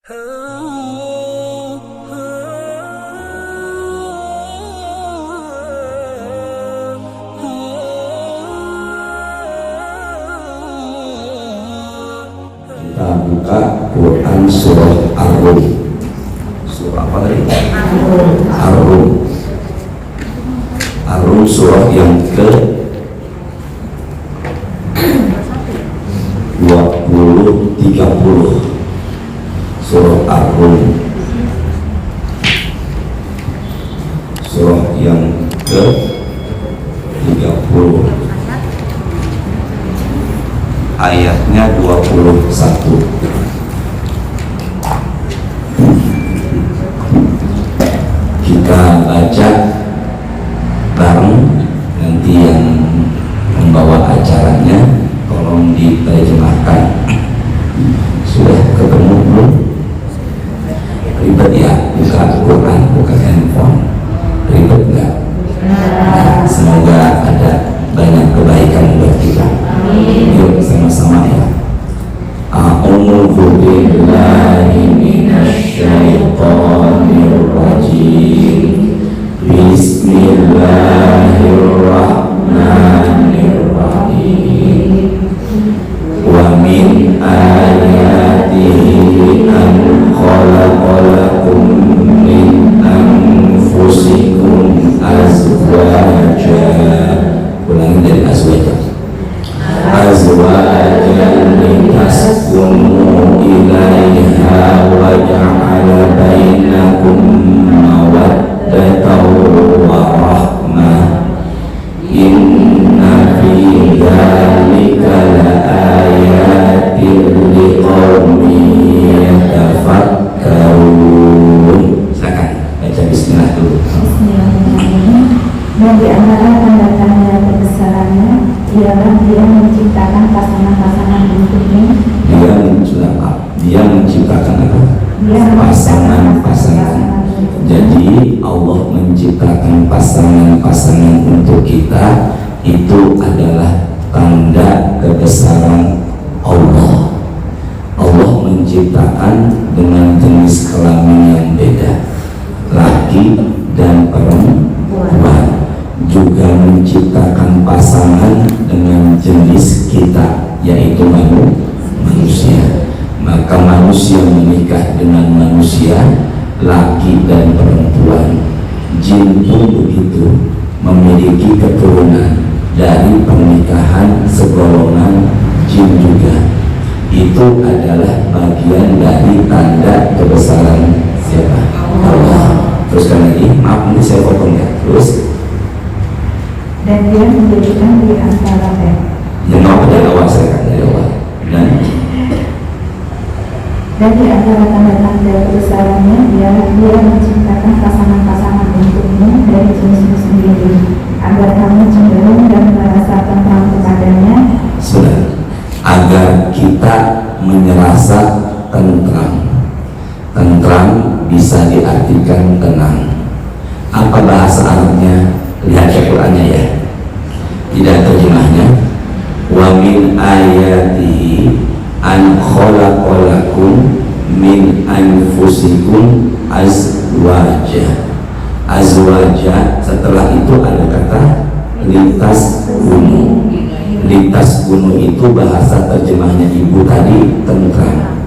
Kita buka Quran surah Ar-Rum. Surah apa tadi? Ar-Rum. Ar-Rum surah yang ke 20-30. Surah Ar-Rum, surah yang ke 30, ayatnya 21. Kita baca bareng, nanti yang membawa acaranya tolong diterjemahkan. Sudah ketemu belum? Ribet ya, buka Quran, buka handphone, ribet enggak? Nah, semoga ada banyak kebaikan buat kita. Yuk sama-sama ya. A'udzu billahi minasy syaithanir rajim. Bismillahirrahmanirrahim. Wa min ayatihi an khalaqalakum min anfusikum azwaja. Ulangi dari azwaja. Azwajan litaskunu ilaiha wa ja'ala bainakum mawaddatan wa rahmah. Inna fi dzalika laayatin liqaumin yatafakkarun. Silakan baca bismillah dulu. Bismillahirrahmanirrahim. Dan di antara tanda-tanda kebesarannya ialah Dia menciptakan pasangan-pasangan untukmu. Dia menciptakan apa? Pasangan-pasangan. Jadi Allah menciptakan pasangan-pasangan untuk kita, itu adalah tanda kebesaran Allah. Allah menciptakan dengan jenis kelamin yang beda, laki dan perempuan. Juga menciptakan pasangan dengan jenis kita, yaitu manusia. Maka manusia menikah dengan manusia, laki dan perempuan. Jin pun begitu, memiliki keturunan dari pernikahan segolongan jin juga. Itu adalah bagian dari tanda kebesaran siapa? Allah. Teruskan lagi, maaf ini saya potong ya. Terus, dan Dia menjadikan di antara yang mau dari awal, saya kata dari awal. Dan di antara tanda-tanda kebesarannya ialah Dia menciptakan pasangan-pasangan untukmu dari jenismu sendiri, agar kamu cenderung dan merasa tentram kepadanya. Sudah, agar kita merasa tentram. Tentram bisa diartikan tenang. Apa bahasa Arabnya? Lihat Al-Qur'annya ya, tidak terjemahnya. Wa min ayatihi an khalaqalakum min anfusikum azwaja. Azwaja, setelah itu ada kata lintas gunung. Lintas gunung itu bahasa terjemahnya ibu tadi tentram.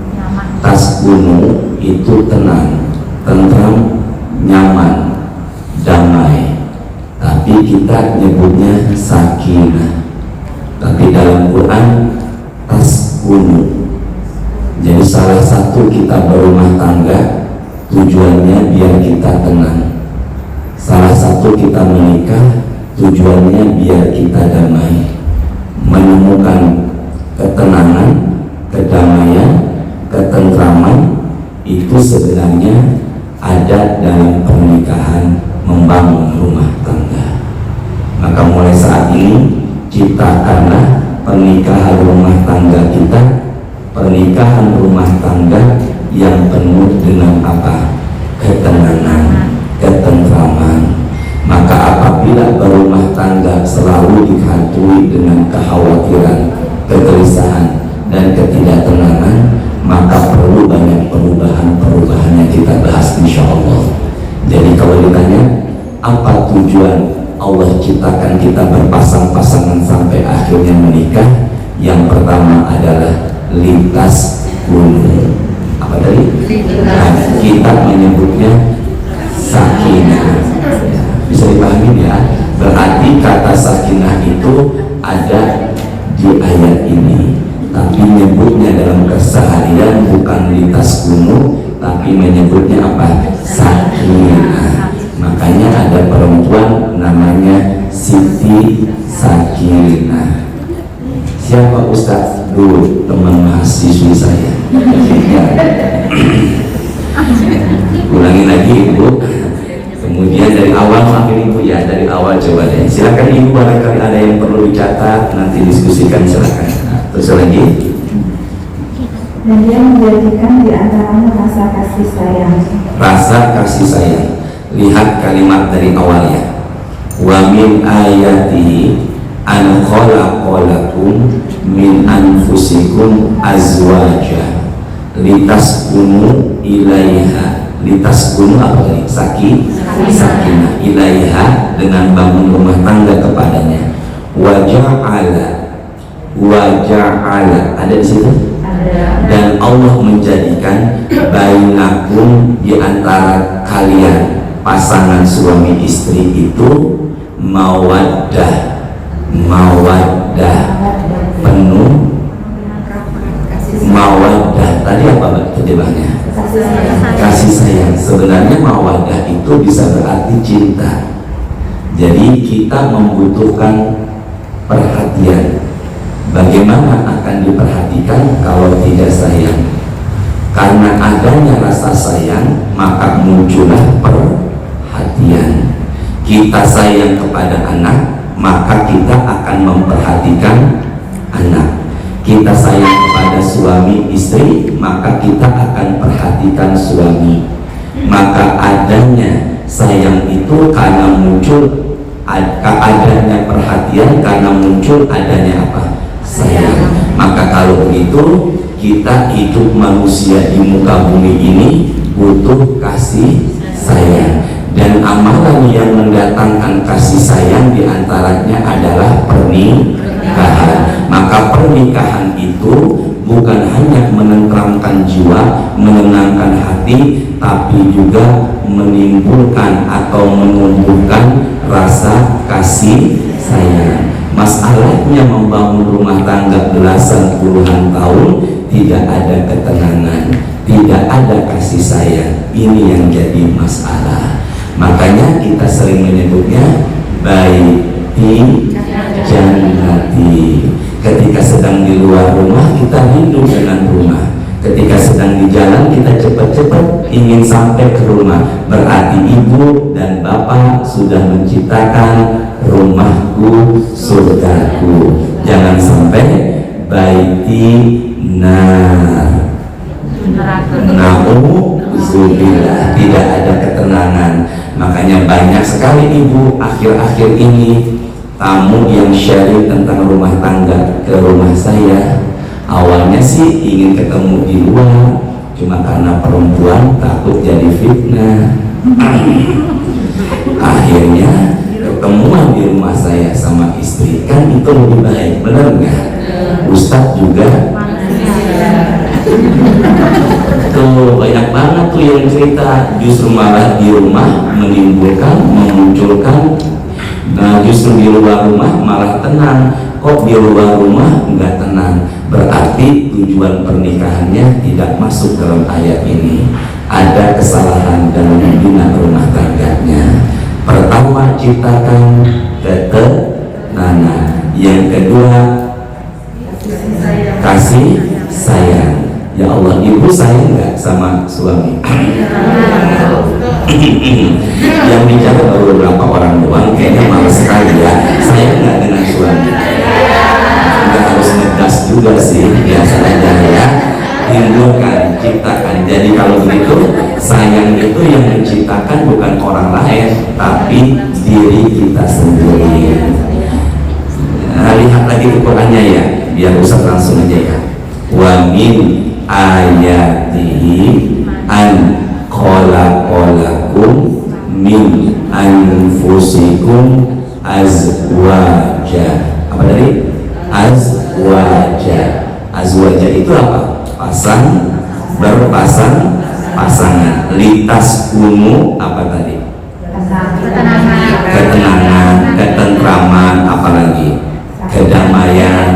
Tas gunung itu tenang, tentram, nyaman, damai. Tapi kita nyebutnya sakinah. Tapi dalam Quran tas gunung. Jadi salah satu kita berumah tangga tujuannya biar kita tenang. Salah satu kita menikah tujuannya biar kita damai, menemukan ketenangan, kedamaian, ketentraman. Itu sebenarnya ada dalam pernikahan, membangun rumah tangga. Maka mulai saat ini ciptakanlah pernikahan rumah tangga kita, pernikahan rumah tangga yang penuh dengan apa? Ketenangan, ketentraman. Maka apabila berumah tangga selalu dihantui dengan kekhawatiran, kegelisahan dan ketidaktenangan, maka perlu banyak perubahan tujuan Allah ciptakan kita berpasang-pasangan sampai akhirnya menikah? Yang pertama adalah lintas gunung. Apa tadi? Nah, kita menyebutnya sakinah. Ya, bisa dipahami ya. Berarti kata sakinah itu ada di ayat ini, tapi menyebutnya dalam keseharian bukan lintas gunung, tapi menyebutnya apa? Sakinah. Makanya ada perempuan namanya Siti Sakinah. Siapa Ustaz? Dulu teman mahasiswi saya. Ulangi lagi Ibu. Kemudian dari awal, maafin Ibu ya, dari awal coba deh. Silakan Ibu, barangkali ada yang perlu dicatat, nanti diskusikan, silakan. Nah, terus lagi. Dan dia menjadikan di antaranya rasa kasih sayang. Rasa kasih sayang. Lihat kalimat dari awalnya. Wa min ayatihi an khalaqalakum min anfusikum azwaja litaskunu ilaiha. Litaskunu apa tadi? Sakinah ilaiha, dengan bangun rumah tangga kepadanya. Waja'ala ada di situ. Dan Allah menjadikan bainakum, di antara kalian pasangan suami istri itu, mawaddah penuh mawaddah. Tadi apa terjemahnya? Kasih sayang. Sebenarnya mawaddah itu bisa berarti cinta. Jadi kita membutuhkan perhatian. Bagaimana akan diperhatikan kalau tidak sayang? Karena adanya rasa sayang, maka muncullah perhatian. Kita sayang kepada anak, maka kita akan memperhatikan anak. Kita sayang kepada suami istri, maka kita akan perhatikan suami. Maka adanya sayang itu karena muncul adanya perhatian, karena muncul adanya apa? Sayang. Maka kalau begitu, kita hidup manusia di muka bumi ini butuh kasih sayang. Dan amalan yang mendatangkan kasih sayang diantaranya adalah pernikahan. Maka pernikahan itu bukan hanya menenteramkan jiwa, menenangkan hati, tapi juga menimbulkan atau menumbuhkan rasa kasih sayang. Masalahnya membangun rumah tangga belasan puluhan tahun, tidak ada ketenangan, tidak ada kasih sayang. Ini yang jadi masalah. Makanya kita sering menyebutnya baiti jannati. Ketika sedang di luar rumah, kita rindu dengan rumah. Ketika sedang di jalan, kita cepat-cepat ingin sampai ke rumah. Berarti ibu dan bapak sudah menciptakan rumahku, surgaku. Jangan sampai baiti nar, na'udzubillah, tidak ada ketenangan. Makanya banyak sekali ibu akhir-akhir ini tamu yang sharing tentang rumah tangga ke rumah saya. Awalnya sih ingin ketemu di luar, cuma karena perempuan takut jadi fitnah. Akhirnya ketemuan di rumah saya sama istri, kan itu lebih baik, benar nggak? Ustadz juga tuh banyak banget tuh yang cerita, justru malah di rumah menimbulkan, memunculkan. Nah, justru di luar rumah malah tenang. Kok di luar rumah enggak tenang? Berarti tujuan pernikahannya tidak masuk dalam ayat ini. Ada kesalahan dalam membina rumah tangganya. Pertama, ciptakan ketenangan. Yang kedua, kasih sayang. Ya Allah, ibu sayang nggak sama suami? Yang bicara baru beberapa orang doang, kayaknya malas sekali ya. Sayang nggak dengan suami? Nggak harus ngegas juga sih, biasa aja ya. Timbulkan, ciptakan. Jadi kalau begitu, sayang itu yang menciptakan bukan orang lain, tapi diri kita sendiri. Nah, lihat lagi ke Qurannya ya, biar Ustaz langsung aja ya. Wa min ayatihi an khalaqalakum min anfusikum pasangan. Litas kumu apa tadi? Ketenangan, ketentraman, apalagi kedamaian.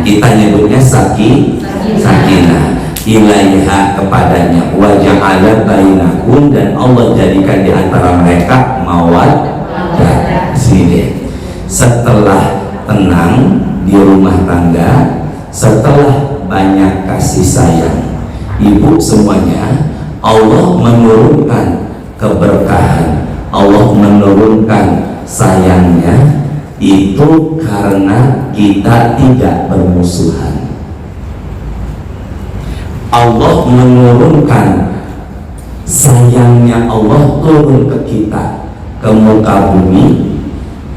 Kita nyebutnya sakinah. Ilaiha, kepadanya, wa ja'ala bainakum, dan Allah jadikan di antara mereka mawaddah. Sini setelah tenang di rumah tangga, setelah banyak kasih sayang ibu semuanya, Allah menurunkan keberkahan, Allah menurunkan sayangnya, itu karena kita tidak bermusuhan. Allah menurunkan sayangnya, Allah turun ke kita, ke muka bumi,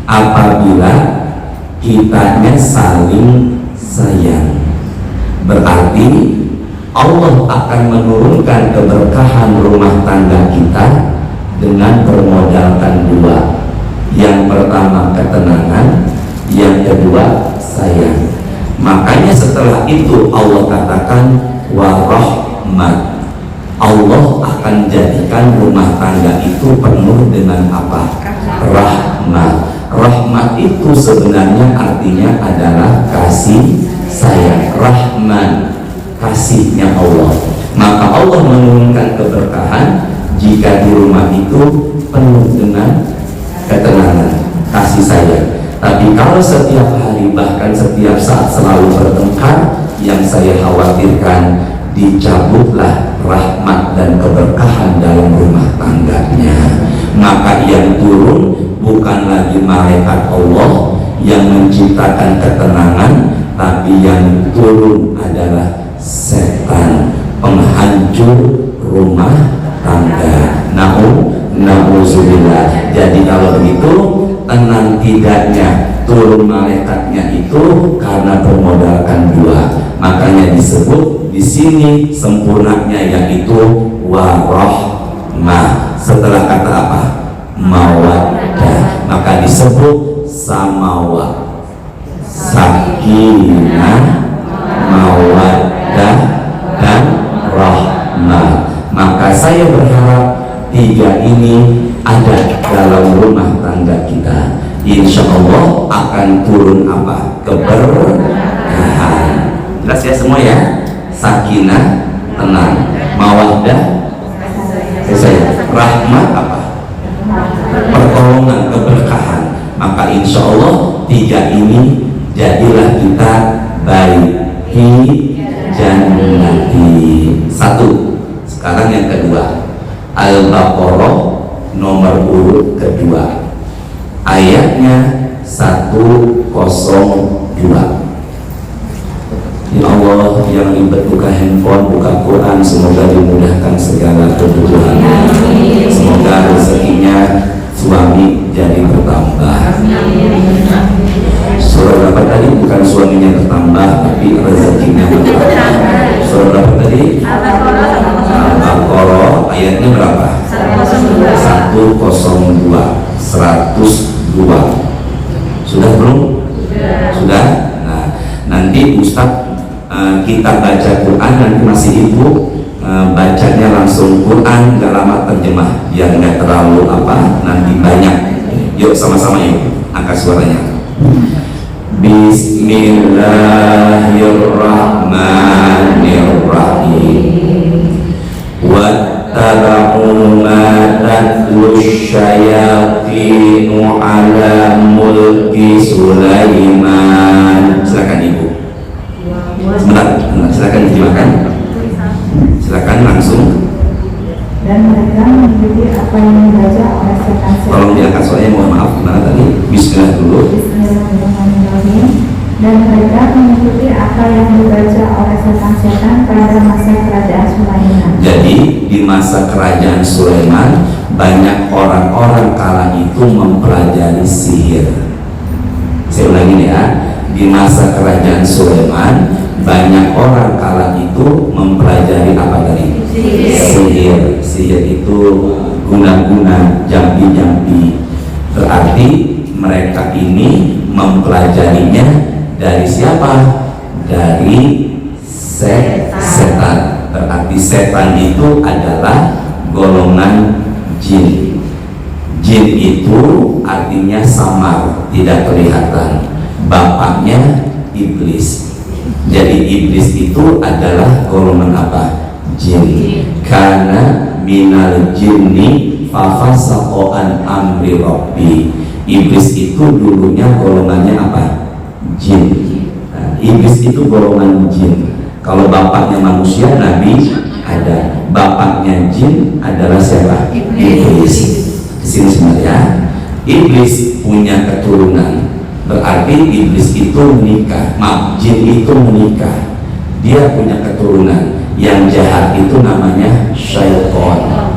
apabila kitanya saling sayang. Berarti Allah akan menurunkan keberkahan rumah tangga kita dengan bermodalkan dua. Yang pertama ketenangan, yang kedua sayang. Makanya setelah itu Allah katakan warahmat. Allah akan jadikan rumah tangga itu penuh dengan apa? Rahmat. Rahmat itu sebenarnya artinya adalah kasih sayang. Rahman, kasihnya Allah. Maka Allah menurunkan keberkahan jika di rumah itu penuh dengan ketenangan, kasih sayang. Tapi kalau setiap hari, bahkan setiap saat selalu bertengkar, yang saya khawatirkan dicabutlah rahmat dan keberkahan dalam rumah tangganya. Maka yang turun bukan lagi malaikat Allah yang menciptakan ketenangan, tapi yang turun adalah setan, penghancur rumah tangga. Na'udzubillah. Jadi kalau begitu, tenang tidaknya turun malaikatnya itu karena bermodalkan dua. Makanya disebut di sini sempurnanya yaitu warahmah. Setelah kata apa? Mawaddah. Maka disebut samawat, sakinah, mawaddah, dan rahmah. Maka saya berharap tiga ini ada dalam rumah tangga kita. Insya Allah akan turun apa? Keberkahan. Jelas ya semua ya? Sakinah, tenang, mawaddah, rahmat apa? Pertolongan, keberkahan. Maka insya Allah tiga ini jadilah kita baiki jannati. Satu. Sekarang yang kedua, Al-Baqarah nomor urut kedua, ayatnya 102. Ya Allah, yang ribet buka handphone, buka Quran, semoga dimudahkan segala kebutuhannya. Semoga rezekinya suami jadi bertambah. Surah berapa tadi? Bukan suaminya bertambah, tapi rezekinya bertambah. Surah berapa tadi? Al-Baqarah ayatnya berapa? 102. Sudah belum? Sudah? Nah, nanti Ustadz kita baca Quran, nanti masih ibu bacanya langsung Quran, gak lama terjemah biar nggak terlalu apa, nanti banyak. Yuk sama-sama yuk, angkat suaranya. Bismillahirrahmanirrahim. Wattaba'u ma tatlu syayatinu ala mulki Sulaiman. Silakan ibu. Sebentar, silakan diterjemahkan. Silakan langsung. Dan mereka mengikuti apa yang dibaca oleh setan-setan. Tolong diangkat soalnya, mohon maaf. Gimana tadi? Bismillah dulu. Bismillahirrahmanirrahim. Dan mereka mengikuti apa yang dibaca oleh setan-setan pada masa kerajaan Sulaiman. Jadi di masa kerajaan Sulaiman banyak orang-orang kala itu mempelajari sihir. Saya ulangi ya. Di masa kerajaan Sulaiman banyak orang kala itu mempelajari apa tadi? Sihir. Sihir itu guna-guna, jampi-jampi. Berarti mereka ini mempelajarinya dari siapa? Dari setan. berarti setan itu adalah golongan jin. Jin itu artinya samar, tidak kelihatan. Bapaknya iblis. Jadi iblis itu adalah golongan apa? Jin. Karena minal jinni fafasaqo an amri rabbi. Iblis itu dulunya golongannya apa? Jin. Nah, iblis itu golongan jin. Kalau bapaknya manusia, Nabi ada. Bapaknya jin adalah siapa? Iblis. Di sini sebenarnya iblis punya keturunan. Berarti iblis itu menikah. Maaf, jin itu menikah. Dia punya keturunan. Yang jahat itu namanya syaitan.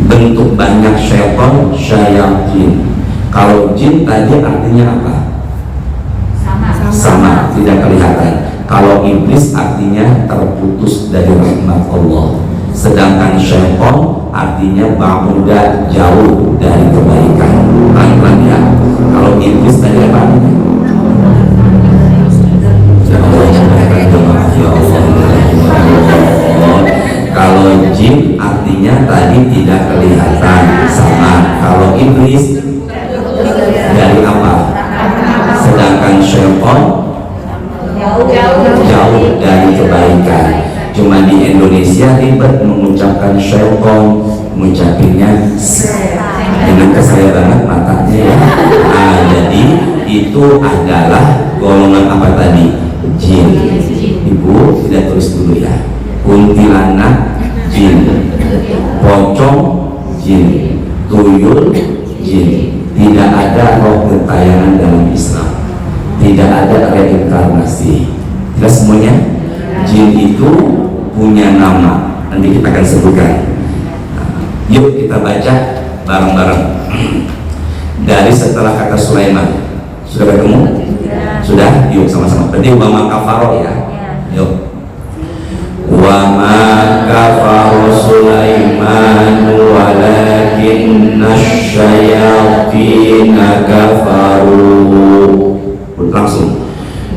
Bentuk banyak syaitan, syayatin. Kalau jin tadi artinya apa? Sama, tidak kelihatan. Kalau iblis artinya terputus dari rahmat Allah. Sedangkan syaitan artinya ba'uda, jauh dari kebaikan. Pelan-pelan ya. Kalau iblis tadi apa artinya? Kalau jin artinya tadi tidak kelihatan, sama. Kalau iblis dari apa? Sedangkan syaitan jauh dari kebaikan. Cuma di Indonesia ribet mengucapkan syaitan, mengucapinnya dengan kesaya banget matanya ya. Nah, jadi itu adalah golongan apa tadi? Jin. Ibu tidak tulis dulu ya. Kuntilanak jin, pocong jin, tuyul jin. Tidak ada roh gentayangan dalam Islam. Tidak ada reinkarnasi. Tidak semuanya. Jin itu punya nama. Nanti kita akan sebutkan. Yuk kita baca bareng-bareng. Dari setelah kata Sulaiman. Sudah ketemu? Sudah? Yuk sama-sama. Berarti wama kafaro ya. Yuk. Wama kafaro Sulaiman walakinna syayatina kafaru. Langsung.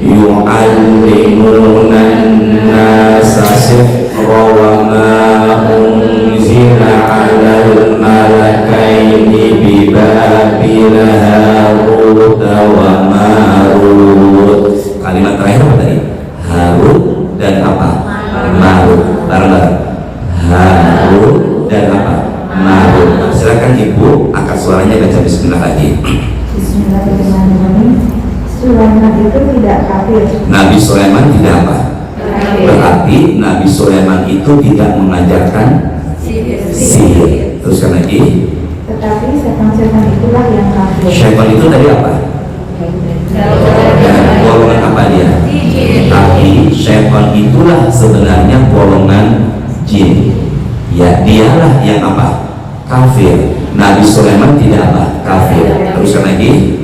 Yu'allimuna an-nasa sihra wa ma unzila 'alal malakaini bi Babila Harut wa Marut. Kalimat terakhir apa tadi? Harut dan apa? Marut. Bareng-bareng. Harut dan apa? Marut. Silakan Ibu angkat suaranya baca bismillah lagi. Bismillahirrahmanirrahim. Sulaiman itu tidak kafir. Nabi Sulaiman tidak apa? Berarti Nabi Sulaiman itu tidak mengajarkan sihir. Teruskan lagi. Tetapi setan-setan itulah yang kafir. Syaitan itu tadi apa? Golongan apa dia? Tapi syaitan itulah sebenarnya golongan jin. Ya, dialah yang apa? Kafir. Nabi Sulaiman tidak apa? Kafir. Teruskan lagi.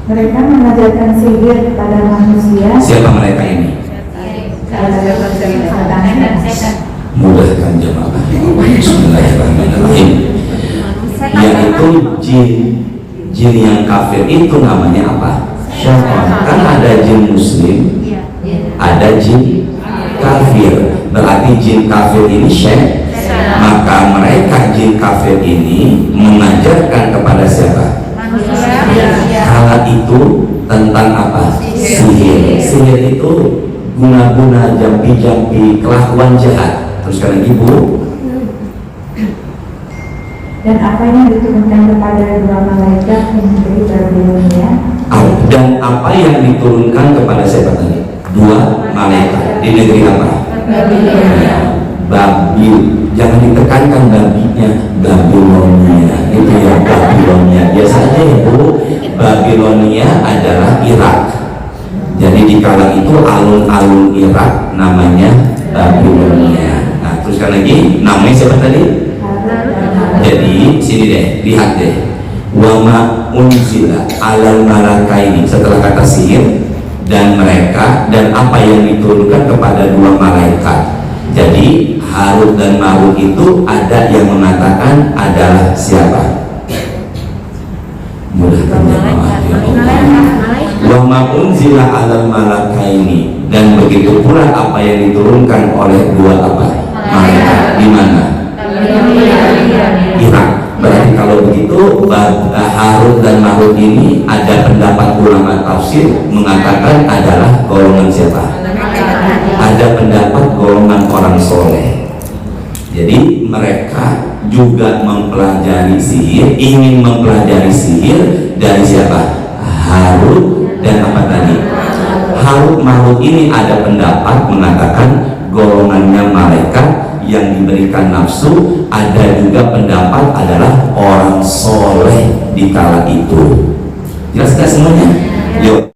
Mereka mengajarkan sihir kepada manusia. Siapa mereka ini? Mudahkan jemaah. Bismillahirrahmanirrahim. Yaitu jin. Jin yang kafir itu namanya apa? Syaitan. Kan ada jin muslim, ada jin kafir. Berarti jin kafir ini syaitan. Maka mereka jin kafir ini mengajarkan kepada siapa? Hal itu tentang apa? Sihir. Sihir itu guna-guna, jampi-jampi, kelakuan jahat. Teruskan lagi Bu. Dan apa yang diturunkan kepada dua malaikat yang dari Babilonia. Dan apa yang diturunkan kepada siapa tadi? Dua malaikat. Di negeri apa? Babilonia. Babil. Jangan ditekankan babinya, Babilonia. Itu ya, Babilonia. Biasanya ya Bu, Babilonia adalah Irak. Jadi di kala itu alun-alun Irak namanya Babilonia. Nah, teruskan lagi, namanya siapa tadi? Jadi sini deh, lihat deh. Wama unzila alal malakaini, setelah kata sihir dan mereka, dan apa yang diturunkan kepada dua malaikat. Jadi Harut dan Marut itu ada yang mengatakan adalah siapa? Mudahkan jemaah ya Allah. Wa ma unzila 'alal malakaini, dan begitu pula apa yang diturunkan oleh dua apa? malaikat. Di mana? Irak. Berarti kalau begitu Harut dan Marut ini ada pendapat ulama tafsir mengatakan adalah golongan siapa? Ada pendapat golongan orang soleh. Jadi mereka juga mempelajari sihir, ingin mempelajari sihir dari siapa? Harut dan apa tadi? Harut Marut ini ada pendapat mengatakan golongannya malaikat yang diberikan nafsu, ada juga pendapat adalah orang soleh di kala itu. Jelas semuanya? Yuk.